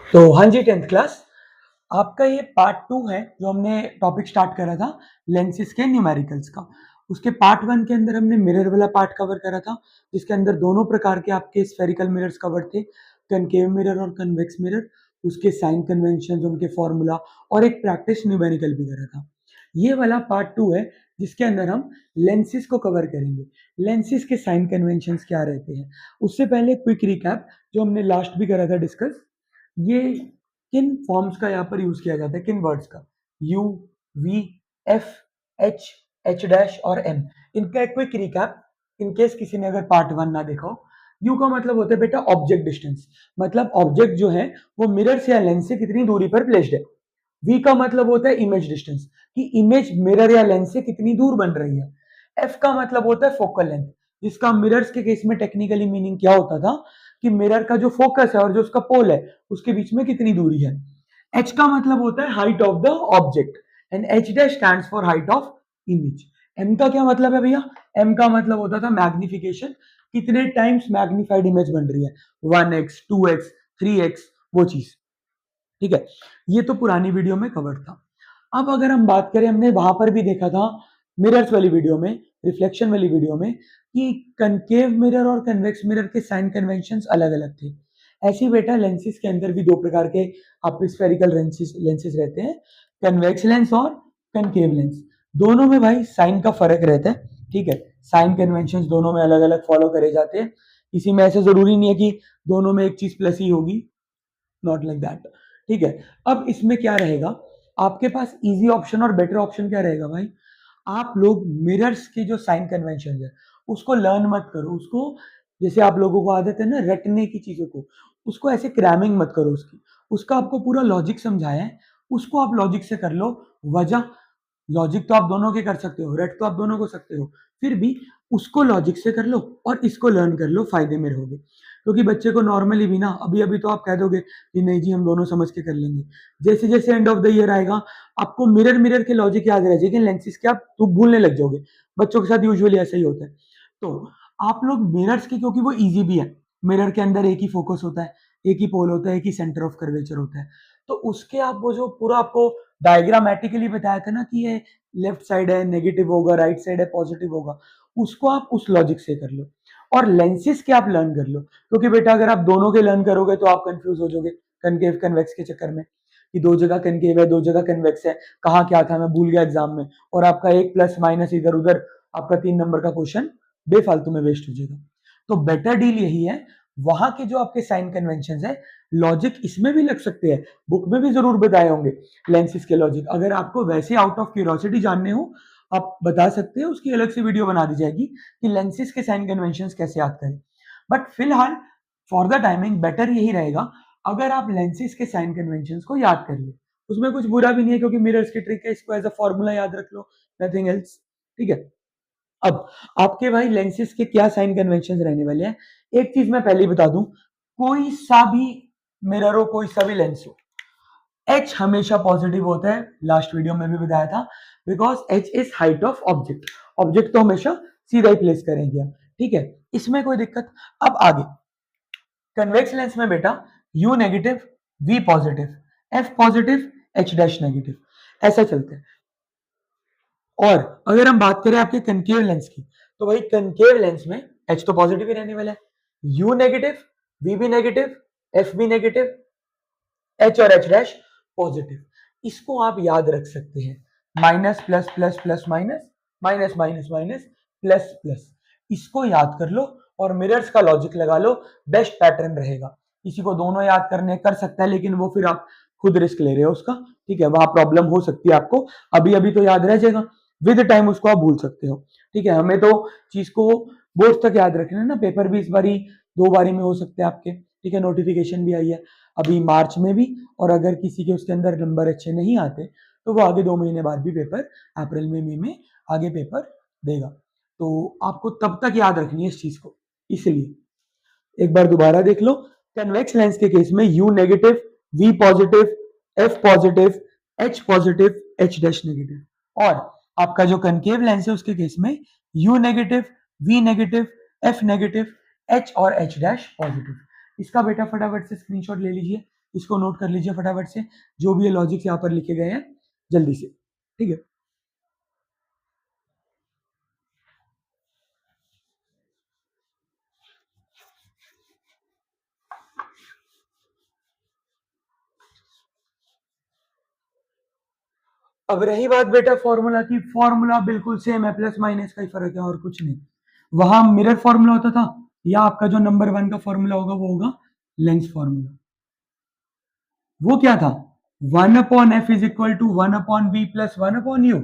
तो हाँ जी, 10th class आपका ये पार्ट 2 है जो हमने टॉपिक स्टार्ट करा था लेंसेज के न्यूमेरिकल्स का। उसके पार्ट 1 के अंदर हमने मिरर वाला पार्ट कवर करा था, जिसके अंदर दोनों प्रकार के आपके स्फेरिकल मिरर्स कवर थे, कनकेव मिरर और कन्वेक्स मिरर, उसके साइन कन्वेंशन, उनके फॉर्मूला और एक प्रैक्टिस न्यूमेरिकल भी करा था। ये वाला पार्ट 2 है जिसके अंदर हम लेंसेज को कवर करेंगे। लेंसेज के साइन कन्वेंशंस क्या रहते हैं, उससे पहले क्विक रिकैप जो हमने लास्ट भी करा था डिस्कस। ये किन फॉर्म्स का यहाँ पर यूज किया जाता है, किन वर्ड्स का, U, V, F, H, H dash और एम। इनका एक क्विक रिकैप इन केस किसी ने अगर पार्ट 1 ना देखा हो। यू का मतलब होता है बेटा ऑब्जेक्ट डिस्टेंस, मतलब ऑब्जेक्ट जो है वो मिरर से या लेंस से कितनी दूरी पर प्लेस्ड है। वी का मतलब होता है इमेज डिस्टेंस, कि इमेज मिरर या लेंस से कितनी दूर बन रही है। एफ का मतलब होता है फोकल लेंथ, जिसका मिरर्स के केस में टेक्निकली मीनिंग क्या होता था कि मिरर का जो फोकस है और जो उसका पोल है उसके बीच में कितनी दूरी है। एच का मतलब होता है height of the object and H dash stands for height of image. M का क्या मतलब है भैया, एम का मतलब होता था मैग्निफिकेशन, कितने टाइम्स मैग्निफाइड इमेज बन रही है, 1x 2x 3x, वो चीज। ठीक है, ये तो पुरानी वीडियो में कवर था। अब अगर हम बात करें, हमने वहां पर भी देखा था मिरर्स वाली वीडियो में, रिफ्लेक्शन वाली वीडियो में, कि कनकेव मिरर और कन्वेक्स मिरर के साइन कन्वेंशंस अलग अलग थे। ऐसे ही बेटा लेंसेज के अंदर भी दो प्रकार के आप स्फेरिकल लेंसेज लेंसेज रहते हैं, कन्वेक्स लेंस और कनकेव लेंस। दोनों में भाई साइन का फर्क रहता है। ठीक है, साइन कन्वेंशंस दोनों में अलग अलग फॉलो करे जाते हैं। इसी में ऐसे जरूरी नहीं है कि दोनों में एक चीज प्लस ही होगी, नॉट लाइक दैट। ठीक है, अब इसमें क्या रहेगा, आपके पास इजी ऑप्शन और बेटर ऑप्शन क्या रहेगा भाई। आप लोग मिरर्स के जो साइन कन्वेंशन है उसको लर्न मत करो, उसको जैसे आप लोगों को आदत है ना रटने की चीजों को, उसको ऐसे क्रैमिंग मत करो उसकी। उसका आपको पूरा लॉजिक समझाया है, उसको आप लॉजिक से कर लो। वजह, लॉजिक तो आप दोनों के कर सकते हो, रट तो आप दोनों को सकते हो, फिर भी उसको लॉजिक से कर लो और इसको लर्न कर लो, फायदे में रहोगे। क्योंकि बच्चे को नॉर्मली भी ना अभी अभी तो आप कह दोगे कि नहीं जी हम दोनों समझ के कर लेंगे, जैसे जैसे एंड ऑफ द ईयर आएगा आपको मिरर मिरर के लॉजिक याद रह जाएगी, लेंसेज के आप तो भूलने लग जाओगे। बच्चों के साथ यूजुअली ऐसा ही होता है। तो आप लोग मिरर्स के, क्योंकि वो इजी भी है, मिरर के अंदर एक ही फोकस होता है, एक ही पोल होता है, एक ही सेंटर ऑफ कर्वेचर होता है। तो उसके आप वो जो पूरा आपको डायग्रामेटिकली बताया था ना कि ये लेफ्ट साइड है नेगेटिव होगा, राइट साइड है पॉजिटिव होगा, उसको आप उस लॉजिक से कर लो। और लेंसेज के आप लर्न कर लो, क्योंकि बेटा अगर आप दोनों के लर्न करोगे तो आप कंफ्यूज हो जाओगे कनकेव कन्वेक्स के चक्कर में, कि दो जगह कनकेव है दो जगह कन्वेक्स है, कहाँ क्या था मैं भूल गया एग्जाम में, और आपका एक प्लस माइनस इधर उधर, आपका 3 नंबर का क्वेश्चन बेफालतू में वेस्ट हो जाएगा। तो बेटर डील यही है, वहां के जो आपके साइन कन्वेंशन है, लॉजिक इसमें भी लग सकते हैं, बुक में भी जरूर बताए होंगे लेंसेज के लॉजिक। अगर आपको वैसे आउट ऑफ क्यूरियोसिटी जानने हो आप बता सकते हैं, उसकी अलग से वीडियो बना दी जाएगी कि लेंसेज के साइन कन्वेंशन कैसे याद करें। बट फिलहाल फॉर द टाइमिंग बेटर यही रहेगा अगर आप लेंसेज के साइन कन्वेंशन को याद कर ले। उसमें कुछ बुरा भी नहीं है क्योंकि मिरर्स की ट्रिक है, इसको एज अ फॉर्मूला याद रख लो, नथिंग एल्स। ठीक है, अब आपके भाई लेंसेज के क्या साइन कन्वेंशन रहने वाले हैं, एक चीज मैं पहले ही बता दूं, कोई सा भी मिरर हो, कोई सा भी लेंस हो, एच हमेशा पॉजिटिव होता है, लास्ट वीडियो में भी बताया था, because H is height of object. Object तो हमेशा सीधा ही प्लेस करेंगे हम। ठीक है, इसमें कोई दिक्कत। अब आगे कन्वेक्स लेंस में बेटा you negative, V positive, F positive, H dash negative, ऐसा चलता है। और अगर हम बात करें आपके कनकेव लेंस की, तो भाई कनकेव लेंस में एच तो पॉजिटिव ही रहने वाला है, यू नेगेटिव, वी भी नेगेटिव, एफ भी नेगेटिव, एच और एच डैश पॉजिटिव। इसको आप याद रख सकते हैं, minus plus plus plus minus, minus minus minus plus plus, इसको याद कर लो और मिरर्स का लॉजिक लगा लो, बेस्ट पैटर्न रहेगा। किसी को दोनों याद करने कर सकता है, लेकिन वो फिर आप खुद रिस्क ले रहे हो उसका। ठीक है, वहां प्रॉब्लम हो सकती है आपको, अभी अभी तो याद रह जाएगा, विद टाइम उसको आप भूल सकते हो। ठीक है, हमें तो चीज को बोर्ड तक याद रखना है ना, पेपर भी इस बारी 2 बारी में हो सकते हैं आपके। ठीक है, नोटिफिकेशन भी आई है अभी मार्च में भी, और अगर किसी के उसके अंदर नंबर अच्छे नहीं आते तो वो आगे 2 महीने बाद भी पेपर, अप्रैल में मई में आगे पेपर देगा। तो आपको तब तक याद रखनी है इस चीज को, इसलिए एक बार दोबारा देख लो। कन्वेक्स लेंस के केस में U negative, V positive, F positive, H positive, H dash negative. और आपका जो कनकेव लेंस है उसके केस में U negative, V negative, F negative, H और एच डैश पॉजिटिव। इसका बेटा फटाफट से स्क्रीनशॉट ले लीजिए, इसको नोट कर लीजिए फटाफट से, जो भी ये लॉजिक्स यहाँ पर लिखे गए हैं जल्दी से, ठीक है। अब रही बात बेटा फॉर्मूला की, फॉर्मूला बिल्कुल सेम है, प्लस माइनस का ही फर्क है और कुछ नहीं। वहां मिरर फॉर्मूला होता था, या आपका जो नंबर 1 का फॉर्मूला होगा वो होगा लेंस फॉर्मूला। वो क्या था, 1/f is equal to 1/v plus 1/u।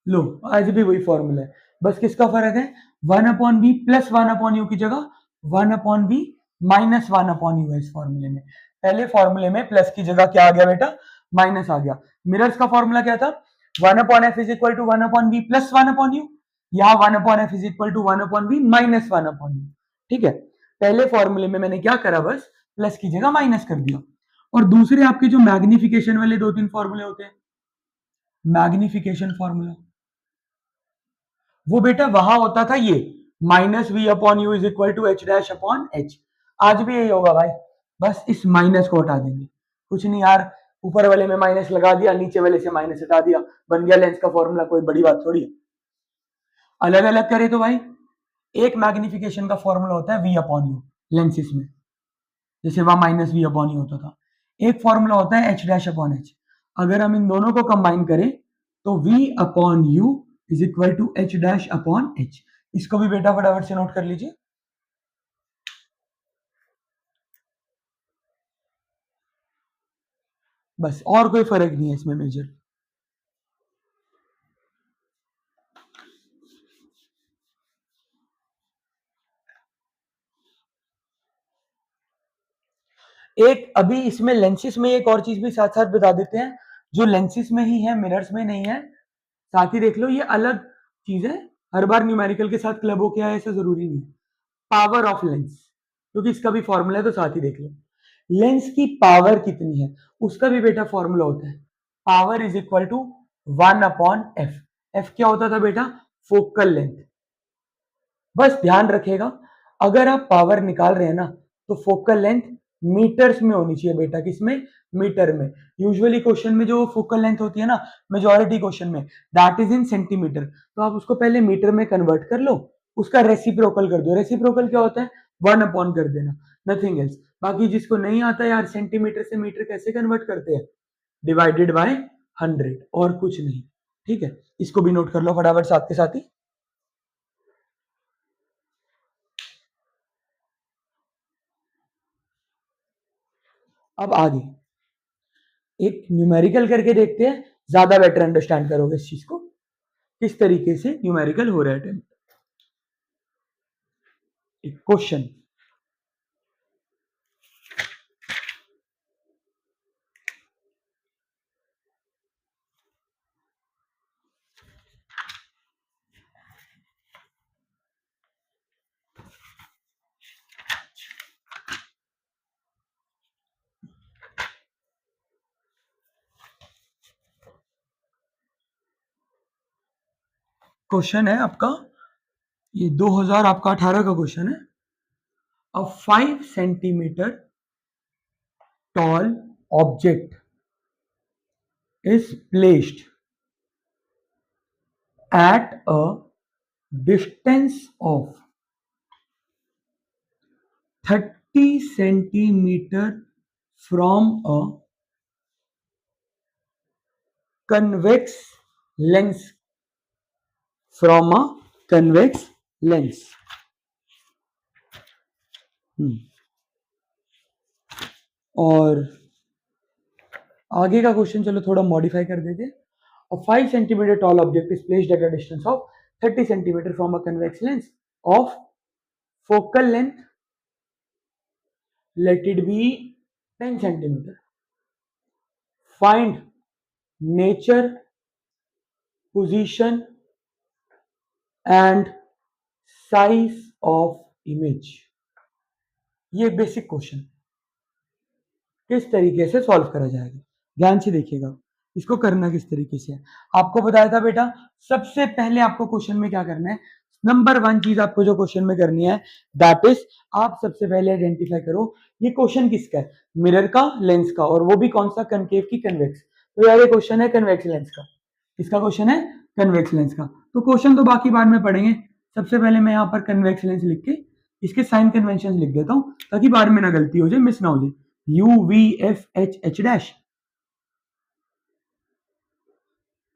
लो आज भी वही फॉर्मूला है, बस किसका फर्क है, 1/v प्लस 1/u की जगह 1/v माइनस 1/u है इस फॉर्मूले में। पहले फॉर्मूले में प्लस की जगह क्या आ गया बेटा, माइनस आ गया। मिरर्स का फॉर्मूला क्या था, 1/f is equal to 1/v plus 1/u, या 1/f is equal to 1/v minus 1/u। ठीक है, पहले फॉर्मूले में मैंने क्या करा, बस प्लस की जगह माइनस कर दिया। और दूसरे आपके जो मैग्निफिकेशन वाले 2-3 फॉर्मूले होते हैं, मैग्निफिकेशन फॉर्मूला, वो बेटा वहां होता था ये minus V upon U is equal to H dash upon H. आज भी यही होगा भाई, बस इस माइनस को हटा देंगे, कुछ नहीं यार, ऊपर वाले में माइनस लगा दिया, नीचे वाले से माइनस हटा दिया, बन गया लेंस का फॉर्मूला, कोई बड़ी बात थोड़ी है। अलग अलग करे तो भाई, एक मैग्निफिकेशन का फॉर्मूला होता है वी अपॉन यू लेंसिस में, जैसे वहां माइनस वी अपॉन यू होता था। एक फॉर्मूला होता है एच डैश अपॉन एच। अगर हम इन दोनों को कंबाइन करें तो V upon U is equal to H dash upon H. इसको भी बेटा फटाफट से नोट कर लीजिए। बस, और कोई फर्क नहीं है इसमें मेजर। एक अभी इसमें लेंसिस में एक और चीज भी साथ साथ बता देते हैं, जो लेंसिस में ही है मिरर्स में नहीं है, साथ ही देख लो, ये अलग चीज है, हर बार न्यूमेरिकल के साथ क्लब हो क्या है ऐसा जरूरी नहीं। पावर ऑफ लेंस, क्योंकि इसका भी फॉर्मूला है तो साथ ही देख लो। लेंस की पावर कितनी है उसका भी बेटा फॉर्मूला होता है, power is equal to 1/f। F क्या होता था बेटा, फोकल लेंथ। बस ध्यान रखेगा, अगर आप पावर निकाल रहे हैं ना तो फोकल लेंथ मीटर्स में होनी चाहिए बेटा, किसमें, मीटर में। यूजुअली क्वेश्चन में जो फोकल लेंथ होती है ना, मेजॉरिटी क्वेश्चन में, दैट इज इन सेंटीमीटर, तो आप उसको पहले मीटर में कन्वर्ट कर लो, उसका रेसिप्रोकल कर दो। रेसिप्रोकल क्या होता है, 1/, कर देना, नथिंग एल्स। बाकी जिसको नहीं आता यार सेंटीमीटर से मीटर कैसे कन्वर्ट करते हैं, डिवाइडेड बाय 100, और कुछ नहीं। ठीक है, इसको भी नोट कर लो फटाफट साथ के साथ ही। अब आगे एक न्यूमेरिकल करके देखते हैं, ज्यादा बेटर अंडरस्टैंड करोगे इस चीज को, किस तरीके से न्यूमेरिकल हो रहा है। एक क्वेश्चन, क्वेश्चन है आपका, ये 2018 का क्वेश्चन है। अ 5 centimetre tall object is placed at a distance of 30 centimeter from a convex lens, from a convex lens। और आगे का क्वेश्चन चलो थोड़ा मॉडिफाई कर देते हैं। A 5 centimeter tall object is placed at a distance of 30 centimeter from a convex lens of focal length, let it be 10 centimeter. Find nature, position and size of image। ये basic question किस तरीके से solve करा जाएगा, ध्यान से देखिएगा इसको करना किस तरीके से है। आपको बताया था बेटा, सबसे पहले आपको क्वेश्चन में क्या करना है, नंबर वन चीज आपको जो क्वेश्चन में करनी है दैट इज आप सबसे पहले आइडेंटिफाई करो ये क्वेश्चन किसका है, मिरर का, लेंस का, और वो भी कौन सा, कनकेव की कन्वेक्स। तो यार ये क्वेश्चन है कन्वेक्स लेंस का। किसका क्वेश्चन है? कन्वेक्स लेंस का। तो क्वेश्चन तो बाकी बाद में पढ़ेंगे, सबसे पहले मैं यहाँ पर कन्वेक्स लेंस लिख के इसके साइन कन्वेंशन लिख देता हूँ ताकि बाद में ना गलती हो जाए, मिस ना हो जाए। You V F H H dash.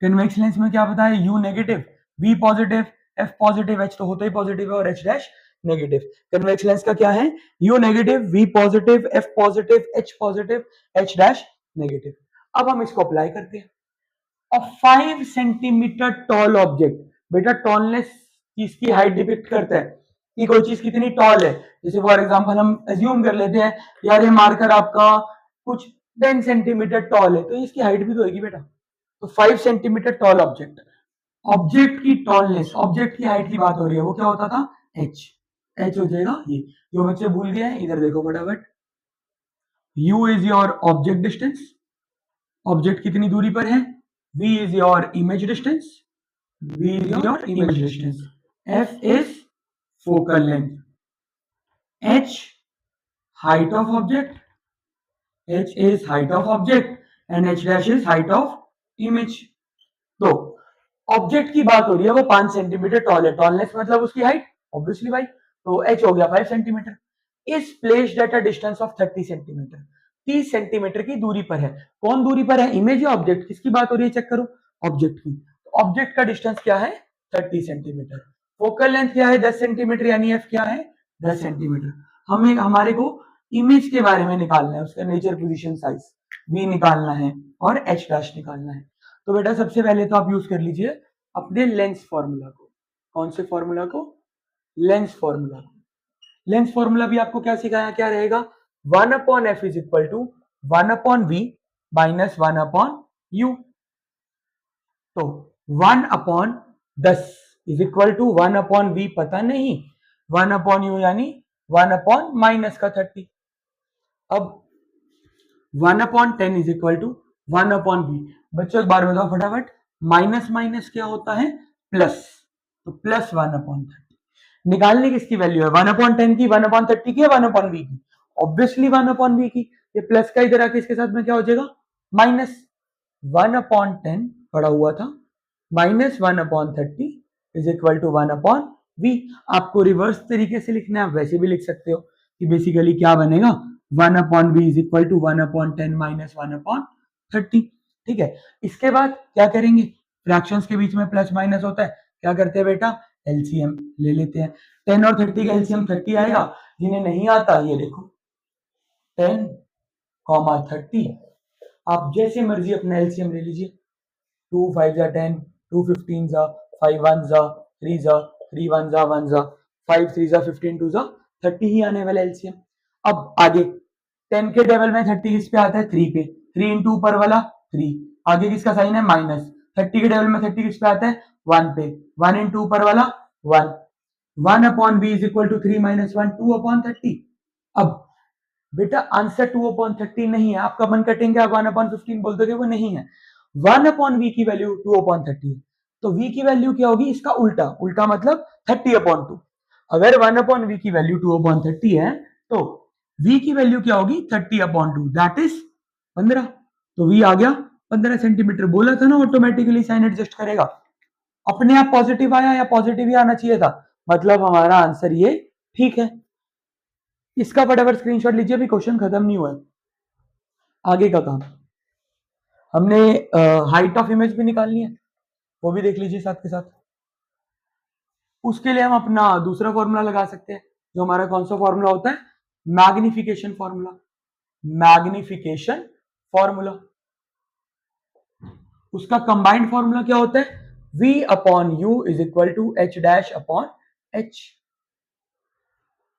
Convex lens में क्या पता है? You negative, V positive, F positive, H तो होता ही पॉजिटिव है, और H dash negative. Convex lens का क्या है? You negative, V positive, F positive, H positive, H dash negative. अब हम इसको अप्लाई करते हैं। अ 5 सेंटीमीटर टॉल ऑब्जेक्ट, बेटा टॉलनेस चीज की हाइट डिपिक्ट करता है कि कोई चीज कितनी टॉल है। जैसे फॉर एग्जांपल हम अज्यूम कर लेते हैं यार ये मार्कर आपका कुछ 10 सेंटीमीटर टॉल है, तो इसकी हाइट भी तो होगी बेटा। तो 5 सेंटीमीटर टॉल ऑब्जेक्ट, ऑब्जेक्ट की टॉलनेस, ऑब्जेक्ट की हाइट की बात हो रही है, वो क्या होता था? एच। एच हो जाएगा ये, जो बच्चे भूल गए हैं इधर देखो फटाफट। You is your object distance, object कितनी दूरी पर है? v is your image distance, v is your image distance, f is focal length, h height of object, h is height of object and h dash is height of image। तो object की बात हो रही है, वो 5 centimetre toll है, tallness मतलब उसकी हाइट ऑब्वियसली भाई, तो h हो गया 5 centimetre. Is placed at a distance of 30 centimetre, 30 centimetre की दूरी पर है। कौन दूरी पर है? इमेज या ऑब्जेक्ट? किसकी बात हो रही है चेक करो, ऑब्जेक्ट की। ऑब्जेक्ट का डिस्टेंस क्या है? 30 सेंटीमीटर। फोकल लेंथ क्या है? 10 सेंटीमीटर, यानी एफ क्या है? 10 सेंटीमीटर। हमें हमारे को इमेज के बारे में निकालना है, उसका नेचर, पोजीशन, साइज भी निकालना है और एच डैश निकालना है। तो बेटा सबसे पहले तो आप यूज कर लीजिए अपने लेंस फॉर्मूला को। कौन से फॉर्मूला को? Lens formula. लेंस फॉर्मूला भी आपको क्या सिखाया, क्या रहेगा? 1 upon F is equal to 1 upon V minus 1 upon U. तो 1 upon 10 is equal to 1 upon V पता नहीं, 1 अपॉन यू यानी 1 अपॉन माइनस का 30। अब 1 upon 10 is equal to 1 upon V. बच्चों एक बार बताओ फटाफट, माइनस माइनस क्या होता है? प्लस, तो प्लस 1 अपॉन 30। निकालने किसकी वैल्यू है? 1 अपॉन 10 की, 1 अपॉन 30 की, 1 अपॉन वी की? ऑब्वियसली 1 अपॉन वी की। ये प्लस का इधर आके इसके साथ में क्या हो जाएगा? माइनस 1 अपॉन 10 पड़ा हुआ था, minus 1 upon 30 is equal to 1 upon V. आपको रिवर्स तरीके से लिखना है, वैसे भी लिख सकते हो कि बेसिकली क्या बनेगा? 1 upon V is equal to 1 upon 10 minus 1 upon 30। ठीक है, इसके बाद क्या करेंगे? फ्रैक्शंस के बीच में प्लस माइनस होता है, क्या करते हैं बेटा? एलसीएम ले लेते हैं। 10 और 30 का एलसीएम 30 आएगा। जिन्हें नहीं आता ये देखो 10 कॉमा 30, आप जैसे मर्जी अपना एलसीएम ले लीजिए। 2 5 जा 10, 2 15 जा, 5 1 जा, 3 जा, 3 1 जा 1 जा, 5 3 जा 15 2 जा 30 ही आने वाला एलसीएम। अब आगे 10 के टेबल में 30 किस पे आता है? 3 पे, 3 इंटू ऊपर वाला 3, आगे किसका साइन है? माइनस। 30 के टेबल में 30 किस पे आता है? 1 पे, 1 इंटू ऊपर वाला 1, 1 upon B is equal to 3 minus 1, 2 upon 30। अब बेटा आंसर 2 अपॉन 30 नहीं है, आपका मन कटेंगे, आप 1 अपॉन 15 बोल दोगे, वो नहीं है। 1 अपॉन वी की वैल्यू 2 अपॉन 30 है, तो वी की वैल्यू क्या होगी? इसका उल्टा, उल्टा मतलब 30 अपॉन 2। अगर 1 अपॉन वी की वैल्यू 2 अपॉन 30 है तो v की वैल्यू क्या होगी? 30 अपॉन 2 दैट इज 15। तो v आ गया 15 सेंटीमीटर। बोला था ना ऑटोमेटिकली साइन एडजस्ट करेगा, अपने आप पॉजिटिव आया या पॉजिटिव ही आना चाहिए था, मतलब हमारा आंसर ये ठीक है। इसका फटाफट स्क्रीनशॉट लीजिए, अभी क्वेश्चन खत्म नहीं हुआ है। आगे का काम, हमने हाइट ऑफ इमेज भी निकालनी है, वो भी देख लीजिए साथ के साथ। उसके लिए हम अपना दूसरा फॉर्मूला लगा सकते हैं, जो हमारा कौन सा फॉर्मूला होता है? Magnification formula. मैग्निफिकेशन फॉर्मूला, उसका कंबाइंड फॉर्मूला क्या होता है? v upon U is equal to H dash upon H.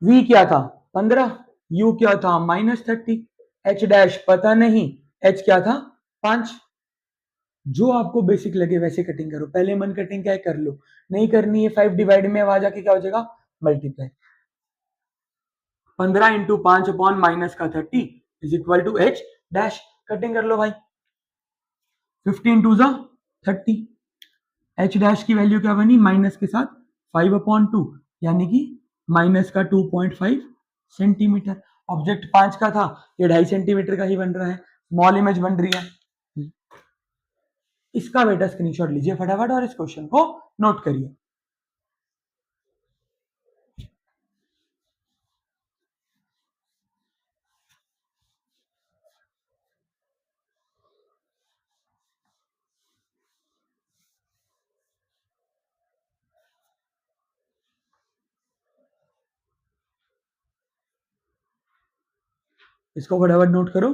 v क्या था? 15, u क्या था? माइनस 30, h डैश पता नहीं, h क्या था? 5। जो आपको बेसिक लगे वैसे कटिंग करो, पहले मन कटिंग क्या है कर लो, नहीं करनी है 5 डिवाइड में आ जाके क्या हो जाएगा? मल्टीप्लाई। 15 इंटू 5 अपॉन माइनस का 30 is equal to H dash. Cutting कर लो भाई, 15 टू जा 30, एच डैश की वैल्यू क्या बनी? माइनस के साथ 5/2 यानी कि माइनस का 2.5 सेंटीमीटर। ऑब्जेक्ट 5 का था, ये 2.5 सेंटीमीटर का ही बन रहा है, स्मॉल इमेज बन रही है। इसका बेटा स्क्रीनशॉट लीजिए फटाफट और इस क्वेश्चन को नोट करिए। इसको फटाफट नोट करो।